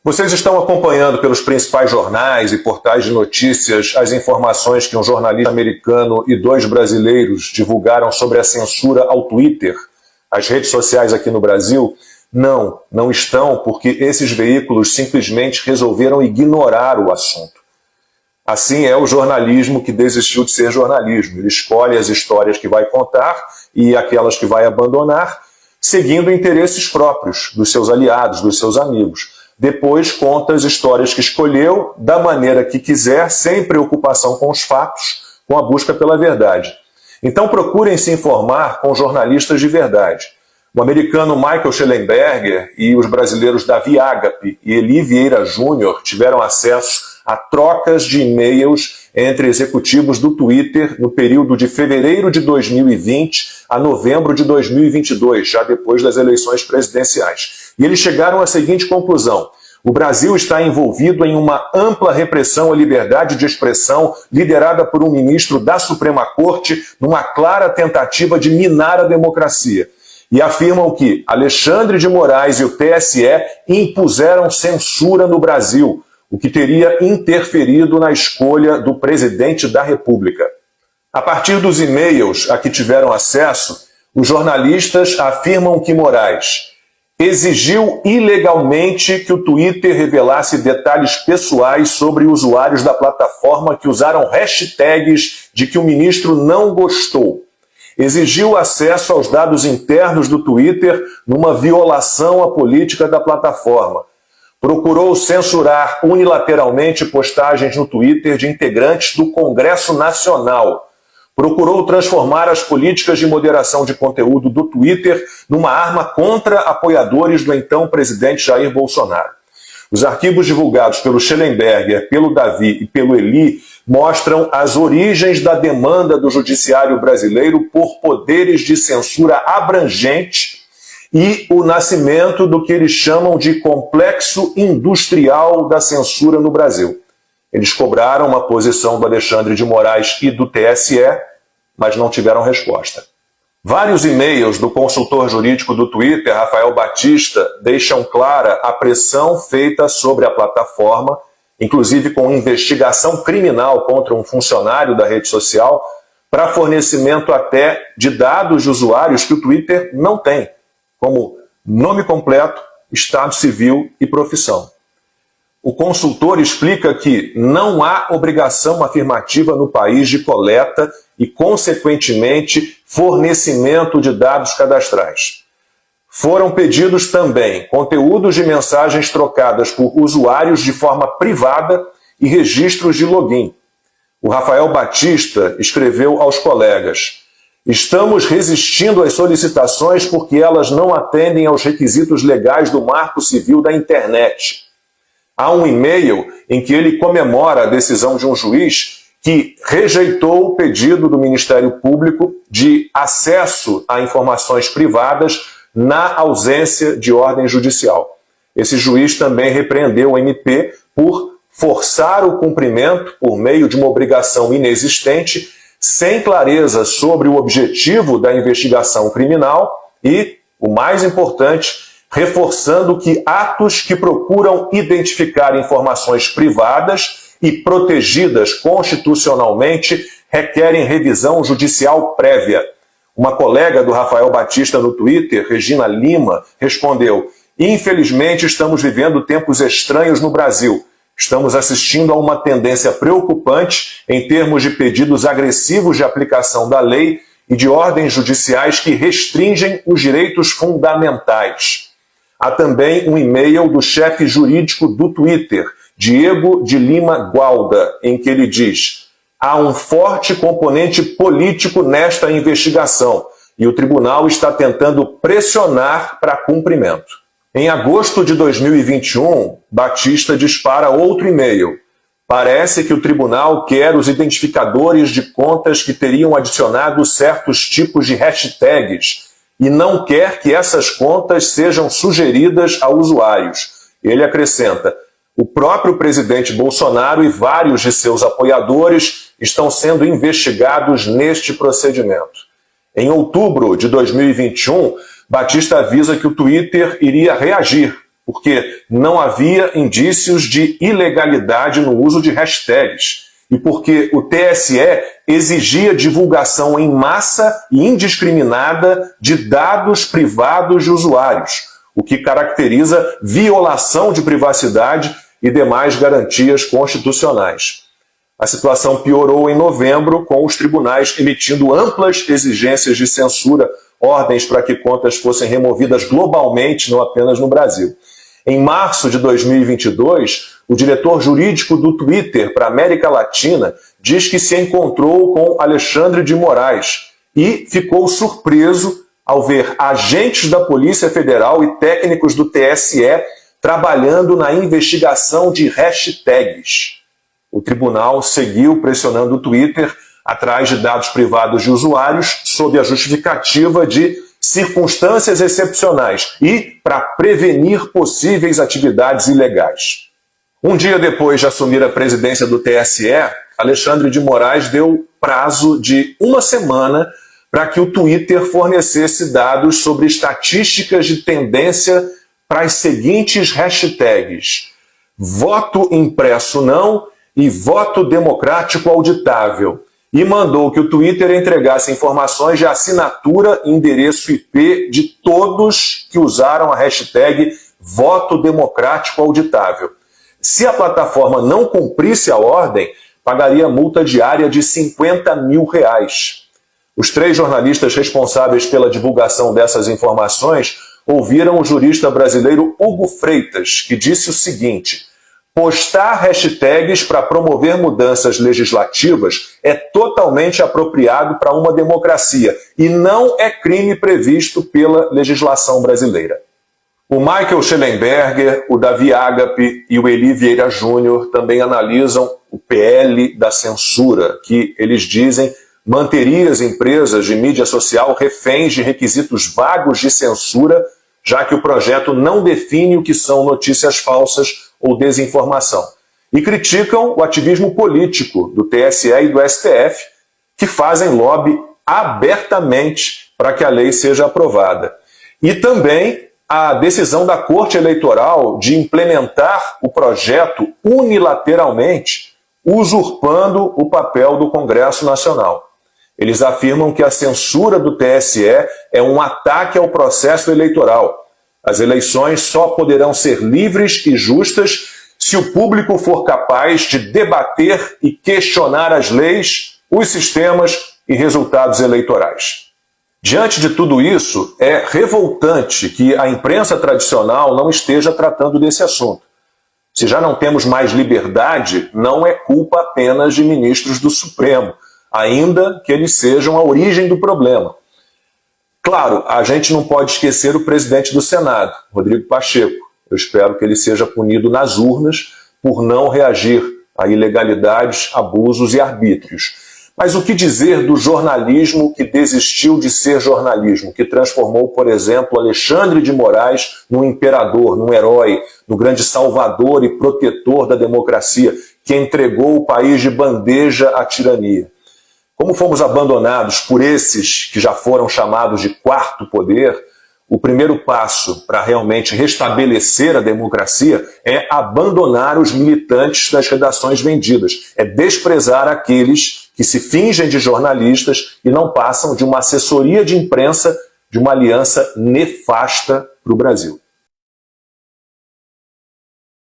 Vocês estão acompanhando pelos principais jornais e portais de notícias as informações que um jornalista americano e 2 brasileiros divulgaram sobre a censura ao Twitter, as redes sociais aqui no Brasil? Não, não estão, porque esses veículos simplesmente resolveram ignorar o assunto. Assim é o jornalismo que desistiu de ser jornalismo. Ele escolhe as histórias que vai contar e aquelas que vai abandonar, seguindo interesses próprios, dos seus aliados, dos seus amigos. Depois conta as histórias que escolheu, da maneira que quiser, sem preocupação com os fatos, com a busca pela verdade. Então procurem se informar com jornalistas de verdade. O americano Michael Shellenberger e os brasileiros Davi Agape e Eli Vieira Júnior tiveram acesso a trocas de e-mails entre executivos do Twitter no período de fevereiro de 2020 a novembro de 2022, já depois das eleições presidenciais. E eles chegaram à seguinte conclusão: o Brasil está envolvido em uma ampla repressão à liberdade de expressão, liderada por um ministro da Suprema Corte, numa clara tentativa de minar a democracia. E afirmam que Alexandre de Moraes e o TSE impuseram censura no Brasil, o que teria interferido na escolha do presidente da República. A partir dos e-mails a que tiveram acesso, os jornalistas afirmam que Moraes exigiu ilegalmente que o Twitter revelasse detalhes pessoais sobre usuários da plataforma que usaram hashtags de que o ministro não gostou. Exigiu acesso aos dados internos do Twitter numa violação à política da plataforma. Procurou censurar unilateralmente postagens no Twitter de integrantes do Congresso Nacional. Procurou transformar as políticas de moderação de conteúdo do Twitter numa arma contra apoiadores do então presidente Jair Bolsonaro. Os arquivos divulgados pelo Shellenberger, pelo Davi e pelo Eli mostram as origens da demanda do judiciário brasileiro por poderes de censura abrangente e o nascimento do que eles chamam de complexo industrial da censura no Brasil. Eles cobraram uma posição do Alexandre de Moraes e do TSE, mas não tiveram resposta. Vários e-mails do consultor jurídico do Twitter, Rafael Batista, deixam clara a pressão feita sobre a plataforma, inclusive com investigação criminal contra um funcionário da rede social, para fornecimento até de dados de usuários que o Twitter não tem, como nome completo, estado civil e profissão. O consultor explica que não há obrigação afirmativa no país de coleta e, consequentemente, fornecimento de dados cadastrais. Foram pedidos também conteúdos de mensagens trocadas por usuários de forma privada e registros de login. O Rafael Batista escreveu aos colegas: estamos resistindo às solicitações porque elas não atendem aos requisitos legais do Marco Civil da Internet. Há um e-mail em que ele comemora a decisão de um juiz que rejeitou o pedido do Ministério Público de acesso a informações privadas na ausência de ordem judicial. Esse juiz também repreendeu o MP por forçar o cumprimento por meio de uma obrigação inexistente, sem clareza sobre o objetivo da investigação criminal e, o mais importante, reforçando que atos que procuram identificar informações privadas e protegidas constitucionalmente requerem revisão judicial prévia. Uma colega do Rafael Batista no Twitter, Regina Lima, respondeu: infelizmente estamos vivendo tempos estranhos no Brasil. Estamos assistindo a uma tendência preocupante em termos de pedidos agressivos de aplicação da lei e de ordens judiciais que restringem os direitos fundamentais. Há também um e-mail do chefe jurídico do Twitter, Diego de Lima Gualda, em que ele diz: há um forte componente político nesta investigação e o tribunal está tentando pressionar para cumprimento. Em agosto de 2021, Batista dispara outro e-mail. Parece que o tribunal quer os identificadores de contas que teriam adicionado certos tipos de hashtags e não quer que essas contas sejam sugeridas a usuários. Ele acrescenta: o próprio presidente Bolsonaro e vários de seus apoiadores estão sendo investigados neste procedimento. Em outubro de 2021, Batista avisa que o Twitter iria reagir porque não havia indícios de ilegalidade no uso de hashtags e porque o TSE exigia divulgação em massa e indiscriminada de dados privados de usuários, o que caracteriza violação de privacidade e demais garantias constitucionais. A situação piorou em novembro, com os tribunais emitindo amplas exigências de censura, ordens para que contas fossem removidas globalmente, não apenas no Brasil. Em março de 2022, o diretor jurídico do Twitter para a América Latina diz que se encontrou com Alexandre de Moraes e ficou surpreso ao ver agentes da Polícia Federal e técnicos do TSE trabalhando na investigação de hashtags. O tribunal seguiu pressionando o Twitter atrás de dados privados de usuários sob a justificativa de circunstâncias excepcionais e para prevenir possíveis atividades ilegais. Um dia depois de assumir a presidência do TSE, Alexandre de Moraes deu prazo de uma semana para que o Twitter fornecesse dados sobre estatísticas de tendência para as seguintes hashtags: voto impresso não e voto democrático auditável, e mandou que o Twitter entregasse informações de assinatura e endereço IP de todos que usaram a hashtag voto democrático auditável. Se a plataforma não cumprisse a ordem, pagaria multa diária de R$50 mil. Os 3 jornalistas responsáveis pela divulgação dessas informações ouviram o jurista brasileiro Hugo Freitas, que disse o seguinte: postar hashtags para promover mudanças legislativas é totalmente apropriado para uma democracia e não é crime previsto pela legislação brasileira. O Michael Schellenberger, o Davi Agape e o Eli Vieira Júnior também analisam o PL da censura, que eles dizem manteria as empresas de mídia social reféns de requisitos vagos de censura, já que o projeto não define o que são notícias falsas ou desinformação. E criticam o ativismo político do TSE e do STF, que fazem lobby abertamente para que a lei seja aprovada. E também a decisão da Corte Eleitoral de implementar o projeto unilateralmente, usurpando o papel do Congresso Nacional. Eles afirmam que a censura do TSE é um ataque ao processo eleitoral. As eleições só poderão ser livres e justas se o público for capaz de debater e questionar as leis, os sistemas e resultados eleitorais. Diante de tudo isso, é revoltante que a imprensa tradicional não esteja tratando desse assunto. Se já não temos mais liberdade, não é culpa apenas de ministros do Supremo, ainda que eles sejam a origem do problema. Claro, a gente não pode esquecer o presidente do Senado, Rodrigo Pacheco. Eu espero que ele seja punido nas urnas por não reagir a ilegalidades, abusos e arbítrios. Mas o que dizer do jornalismo que desistiu de ser jornalismo, que transformou, por exemplo, Alexandre de Moraes num imperador, num herói, no grande salvador e protetor da democracia, que entregou o país de bandeja à tirania? Como fomos abandonados por esses que já foram chamados de quarto poder, o primeiro passo para realmente restabelecer a democracia é abandonar os militantes das redações vendidas, é desprezar aqueles que se fingem de jornalistas e não passam de uma assessoria de imprensa de uma aliança nefasta para o Brasil.